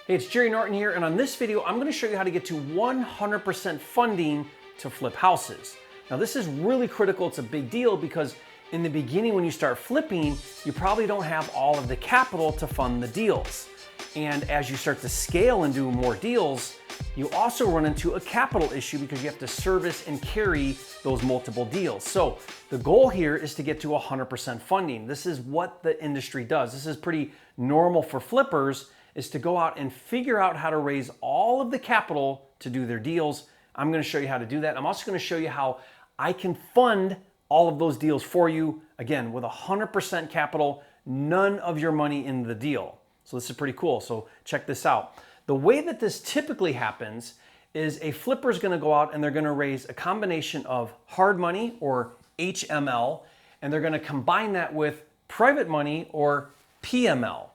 Hey, it's Jerry Norton here, and on this video, I'm gonna show you how to get to 100% funding to flip houses. Now, this is really critical. It's a big deal because in the beginning, when you start flipping, you probably don't have all of the capital to fund the deals. And as you start to scale and do more deals, you also run into a capital issue because you have to service and carry those multiple deals. So the goal here is to get to 100% funding. This is what the industry does. This is pretty normal for flippers, is to go out and figure out how to raise all of the capital to do their deals. I'm gonna show you how to do that. I'm also gonna show you how I can fund all of those deals for you, again, with 100% capital, none of your money in the deal. So this is pretty cool, so check this out. The way that this typically happens is a flipper is gonna go out and they're gonna raise a combination of hard money, or HML, and they're gonna combine that with private money, or PML.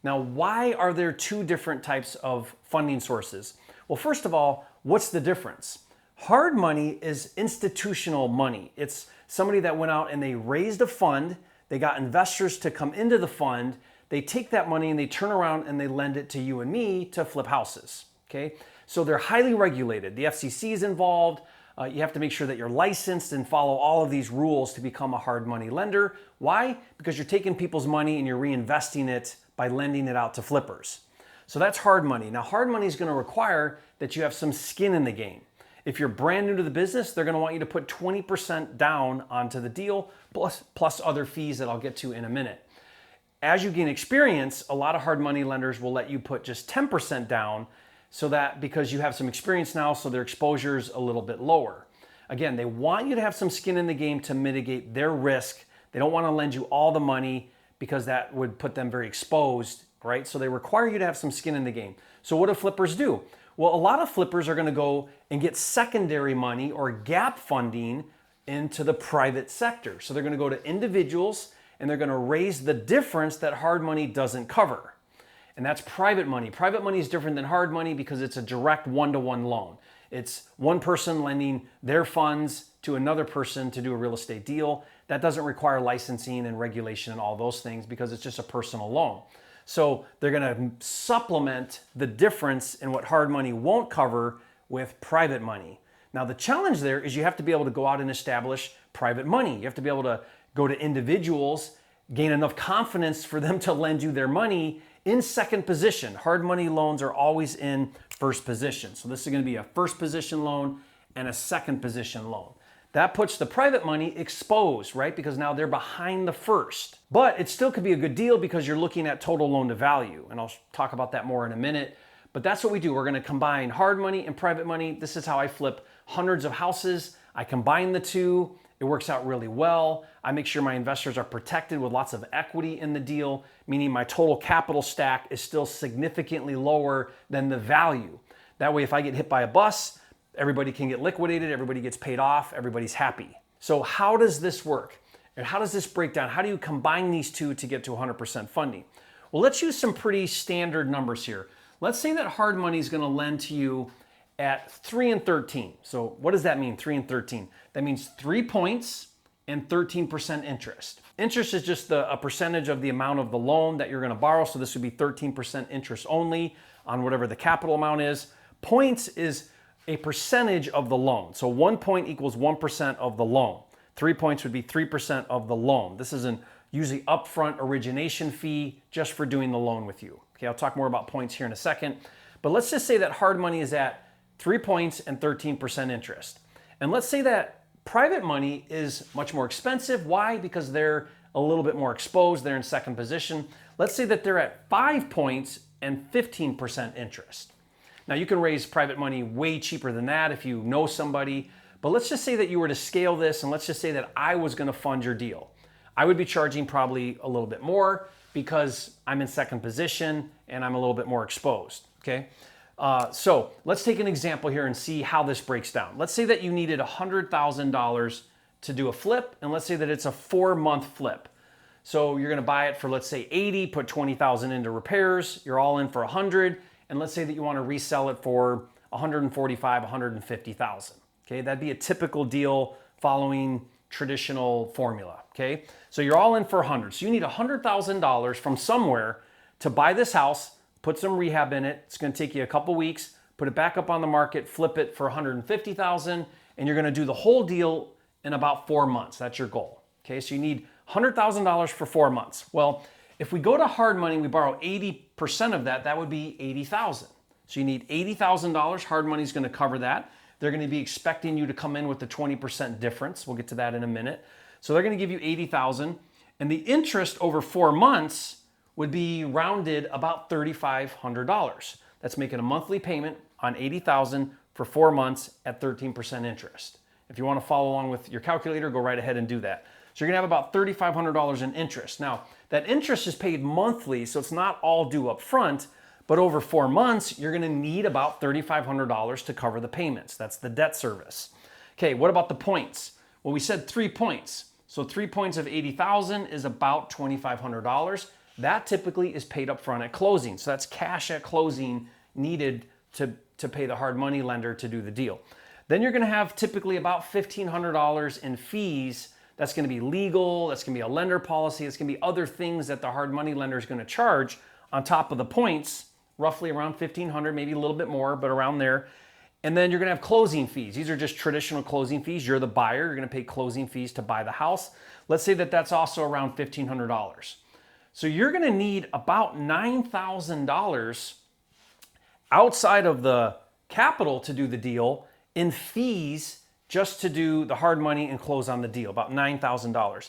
Now, why are there two different types of funding sources? Well, first of all, what's the difference? Hard money is institutional money. It's somebody that went out and they raised a fund, they got investors to come into the fund, they take that money and they turn around and they lend it to you and me to flip houses, okay? So they're highly regulated. The FCC is involved. You have to make sure that you're licensed and follow all of these rules to become a hard money lender. Why? Because you're taking people's money and you're reinvesting it by lending it out to flippers. So that's hard money. Now, hard money is going to require that you have some skin in the game. If you're brand new to the business, they're going to want you to put 20% down onto the deal, plus other fees that I'll get to in a minute. As you gain experience, a lot of hard money lenders will let you put just 10% down, so that because you have some experience now, so their exposure is a little bit lower. Again, they want you to have some skin in the game to mitigate their risk. They don't want to lend you all the money because that would put them very exposed, right? So they require you to have some skin in the game. So what do flippers do? Well, a lot of flippers are going to go and get secondary money or gap funding into the private sector. So they're going to go to individuals and they're going to raise the difference that hard money doesn't cover. And that's private money. Private money is different than hard money because it's a direct one-to-one loan. It's one person lending their funds to another person to do a real estate deal. That doesn't require licensing and regulation and all those things because it's just a personal loan. So they're gonna supplement the difference in what hard money won't cover with private money. Now, the challenge there is you have to be able to go out and establish private money. You have to be able to go to individuals, gain enough confidence for them to lend you their money in second position. Hard money loans are always in first position. So this is gonna be a first position loan and a second position loan. That puts the private money exposed, right? Because now they're behind the first. But it still could be a good deal because you're looking at total loan to value. And I'll talk about that more in a minute. But that's what we do. We're gonna combine hard money and private money. This is how I flip hundreds of houses. I combine the two. It works out really well. I make sure my investors are protected with lots of equity in the deal, meaning my total capital stack is still significantly lower than the value. That way, if I get hit by a bus, everybody can get liquidated, everybody gets paid off, everybody's happy. So how does this work? And how does this break down? How do you combine these two to get to 100% funding? Well, let's use some pretty standard numbers here. Let's say that hard money is gonna lend to you at 3 and 13. So what does that mean, 3 and 13? That means 3 points and 13% interest. Interest is just a percentage of the amount of the loan that you're gonna borrow. So this would be 13% interest only on whatever the capital amount is. Points is a percentage of the loan. So 1 point equals 1% of the loan. 3 points would be 3% of the loan. This is an usually upfront origination fee just for doing the loan with you. Okay, I'll talk more about points here in a second. But let's just say that hard money is at 3 points and 13% interest. And let's say that private money is much more expensive. Why? Because they're a little bit more exposed. They're in second position. Let's say that they're at 5 points and 15% interest. Now, you can raise private money way cheaper than that if you know somebody, but let's just say that you were to scale this, and let's just say that I was gonna fund your deal. I would be charging probably a little bit more because I'm in second position and I'm a little bit more exposed, okay? So let's take an example here and see how this breaks down. Let's say that you needed $100,000 to do a flip, and let's say that it's a 4-month flip. So you're gonna buy it for, let's say 80, put 20,000 into repairs, you're all in for 100, and let's say that you want to resell it for 145, 150,000. Okay, that'd be a typical deal following traditional formula. Okay, so you're all in for 100. So you need $100,000 from somewhere to buy this house, put some rehab in it. It's going to take you a couple weeks, put it back up on the market, flip it for $150,000, and you're going to do the whole deal in about 4 months. That's your goal. Okay, so you need $100,000 for 4 months. Well, if we go to hard money, we borrow 80% of that, that would be $80,000. So you need $80,000. Hard money is going to cover that. They're going to be expecting you to come in with the 20% difference. We'll get to that in a minute. So they're going to give you $80,000, and the interest over 4 months would be rounded about $3,500. That's making a monthly payment on $80,000 for 4 months at 13% interest. If you want to follow along with your calculator, go right ahead and do that. So you're going to have about $3,500 in interest. Now, that interest is paid monthly, so it's not all due up front, but over 4 months, you're going to need about $3,500 to cover the payments. That's the debt service. Okay, what about the points? Well, we said 3 points. So 3 points of $80,000 is about $2,500. That typically is paid up front at closing. So that's cash at closing needed to pay the hard money lender to do the deal. Then you're going to have typically about $1,500 in fees. That's going to be legal, that's going to be a lender policy, it's going to be other things that the hard money lender is going to charge on top of the points, roughly around $1,500, maybe a little bit more, but around there. And then you're going to have closing fees. These are just traditional closing fees. You're the buyer, you're going to pay closing fees to buy the house. Let's say that that's also around $1,500. So you're going to need about $9,000 outside of the capital to do the deal in fees just to do the hard money and close on the deal, about $9,000,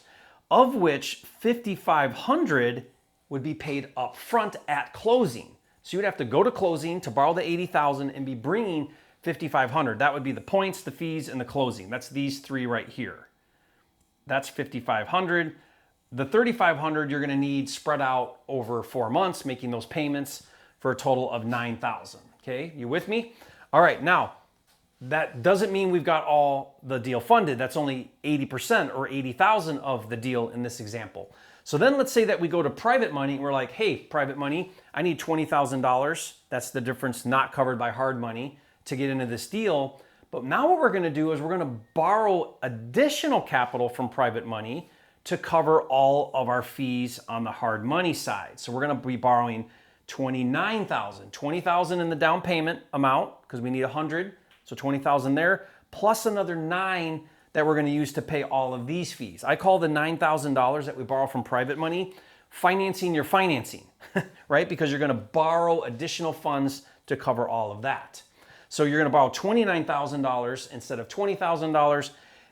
of which $5,500 would be paid up front at closing. So you'd have to go to closing to borrow the $80,000 and be bringing $5,500. That would be the points, the fees, and the closing. That's these three right here. That's $5,500. The $3,500 you're going to need spread out over 4 months, making those payments for a total of $9,000. Okay, you with me? All right, now, that doesn't mean we've got all the deal funded. That's only 80% or $80,000 of the deal in this example. So then let's say that we go to private money and we're like, hey, private money, I need $20,000. That's the difference not covered by hard money to get into this deal. But now what we're going to do is we're going to borrow additional capital from private money to cover all of our fees on the hard money side. So we're going to be borrowing $29,000, $20,000 in the down payment amount because we need $100,000. So $20,000 there, plus another $9,000 that we're going to use to pay all of these fees. I call the $9,000 that we borrow from private money financing your financing, right? Because you're going to borrow additional funds to cover all of that. So you're going to borrow $29,000 instead of $20,000,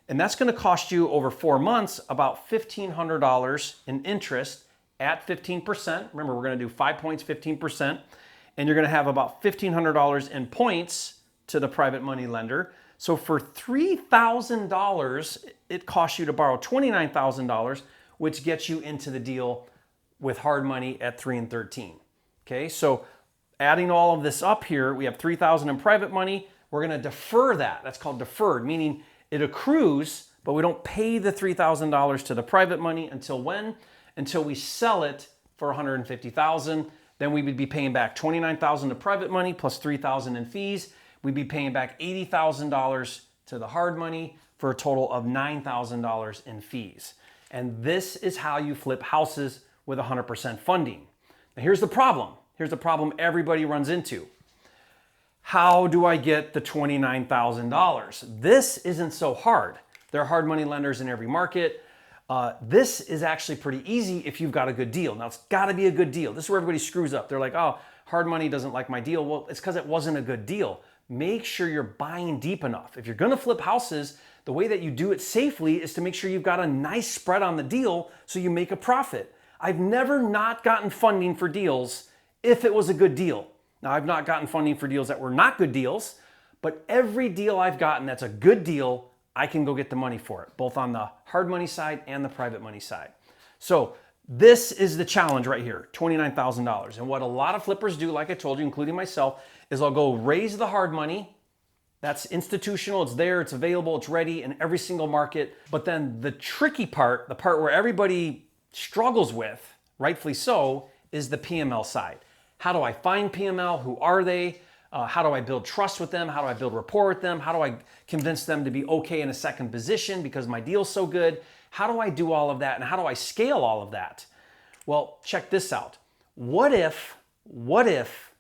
and that's going to cost you over 4 months about $1,500 in interest at 15%. Remember, we're going to do 5 points, 15%, and you're going to have about $1,500 in points to the private money lender. So for $3,000, it costs you to borrow $29,000, which gets you into the deal with hard money at 3 and 13. Okay, so adding all of this up here, we have $3,000 in private money. We're going to defer that. That's called deferred, meaning it accrues, but we don't pay the $3,000 to the private money until when? Until we sell it for $150,000. Then we would be paying back $29,000 to private money plus $3,000 in fees. We'd be paying back $80,000 to the hard money for a total of $9,000 in fees. And this is how you flip houses with 100% funding. Now here's the problem. Here's the problem everybody runs into. How do I get the $29,000? This isn't so hard. There are hard money lenders in every market. This is actually pretty easy if you've got a good deal. Now it's got to be a good deal. This is where everybody screws up. They're like, oh, hard money doesn't like my deal. Well, it's because it wasn't a good deal. Make sure you're buying deep enough. If you're going to flip houses, the way that you do it safely is to make sure you've got a nice spread on the deal so you make a profit. I've never not gotten funding for deals if it was a good deal. Now, I've not gotten funding for deals that were not good deals, but every deal I've gotten that's a good deal, I can go get the money for it, both on the hard money side and the private money side. So this is the challenge right here, $29,000. And what a lot of flippers do, like I told you, including myself, is I'll go raise the hard money. That's institutional, it's there, it's available, it's ready in every single market. But then the tricky part, the part where everybody struggles with, rightfully so, is the PML side. How do I find PML? Who are they? How do I build trust with them? How do I build rapport with them? How do I convince them to be okay in a second position because my deal's so good? How do I do all of that? And how do I scale all of that? Well, check this out. What if what if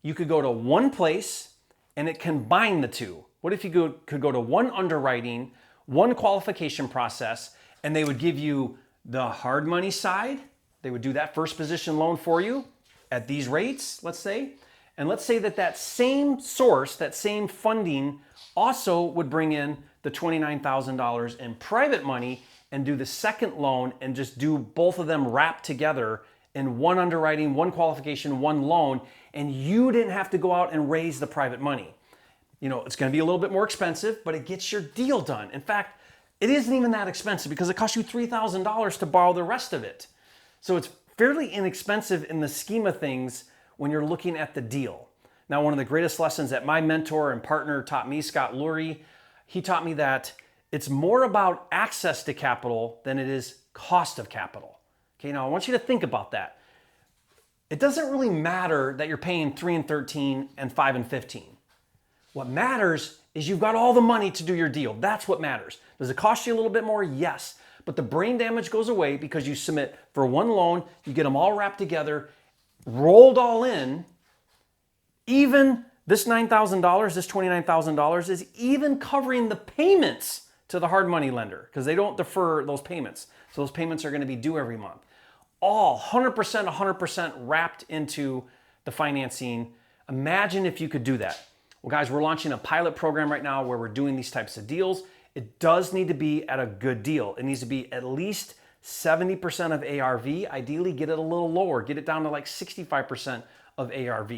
you could go to one place and it combined the two? What if you could go to one underwriting, one qualification process, and they would give you the hard money side? They would do that first position loan for you at these rates, let's say. And let's say that same source, that same funding also would bring in the $29,000 in private money and do the second loan and just do both of them wrapped together in one underwriting, one qualification, one loan, and you didn't have to go out and raise the private money. You know, it's gonna be a little bit more expensive, but it gets your deal done. In fact, it isn't even that expensive because it costs you $3,000 to borrow the rest of it. So it's fairly inexpensive in the scheme of things when you're looking at the deal. Now, one of the greatest lessons that my mentor and partner taught me, Scott Lurie, he taught me that it's more about access to capital than it is cost of capital. Okay, now I want you to think about that. It doesn't really matter that you're paying 3 and 13 and 5 and 15. What matters is you've got all the money to do your deal. That's what matters. Does it cost you a little bit more? Yes. But the brain damage goes away because you submit for one loan, you get them all wrapped together, rolled all in. Even this $9,000, this $29,000 is even covering the payments to the hard money lender because they don't defer those payments. So those payments are going to be due every month. All 100% wrapped into the financing. Imagine if you could do that. Well, guys, we're launching a pilot program right now where we're doing these types of deals. It does need to be at a good deal. It needs to be at least 70% of ARV. Ideally, get it a little lower. Get it down to like 65% of ARV.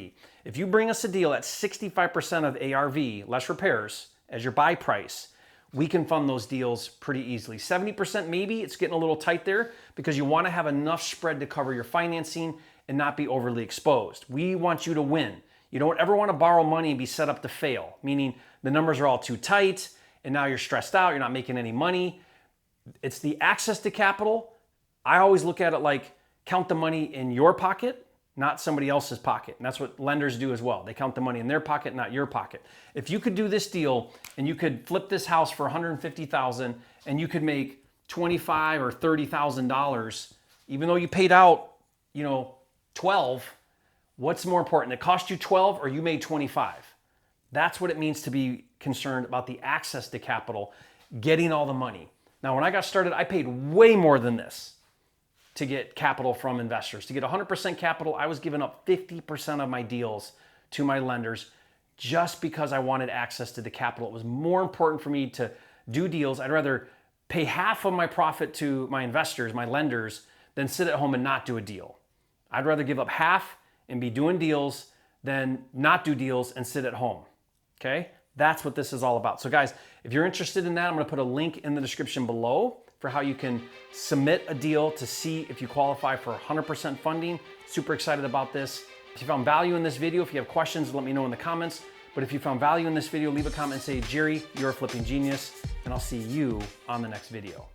If you bring us a deal at 65% of ARV, less repairs, as your buy price, we can fund those deals pretty easily. 70% maybe, it's getting a little tight there because you want to have enough spread to cover your financing and not be overly exposed. We want you to win. You don't ever want to borrow money and be set up to fail, meaning the numbers are all too tight and now you're stressed out, you're not making any money. It's the access to capital. I always look at it like count the money in your pocket, not somebody else's pocket. And that's what lenders do as well. They count the money in their pocket, not your pocket. If you could do this deal and you could flip this house for $150,000 and you could make $25,000 or $30,000, even though you paid out, 12, what's more important? It cost you 12 or you made 25? That's what it means to be concerned about the access to capital, getting all the money. Now, when I got started, I paid way more than this to get capital from investors. To get 100% capital, I was giving up 50% of my deals to my lenders just because I wanted access to the capital. It was more important for me to do deals. I'd rather pay half of my profit to my investors, my lenders, than sit at home and not do a deal. I'd rather give up half and be doing deals than not do deals and sit at home. Okay? That's what this is all about. So guys, if you're interested in that, I'm gonna put a link in the description below for how you can submit a deal to see if you qualify for 100% funding. Super excited about this. If you found value in this video, if you have questions, let me know in the comments. But if you found value in this video, leave a comment and say, Jerry, you're a flipping genius, and I'll see you on the next video.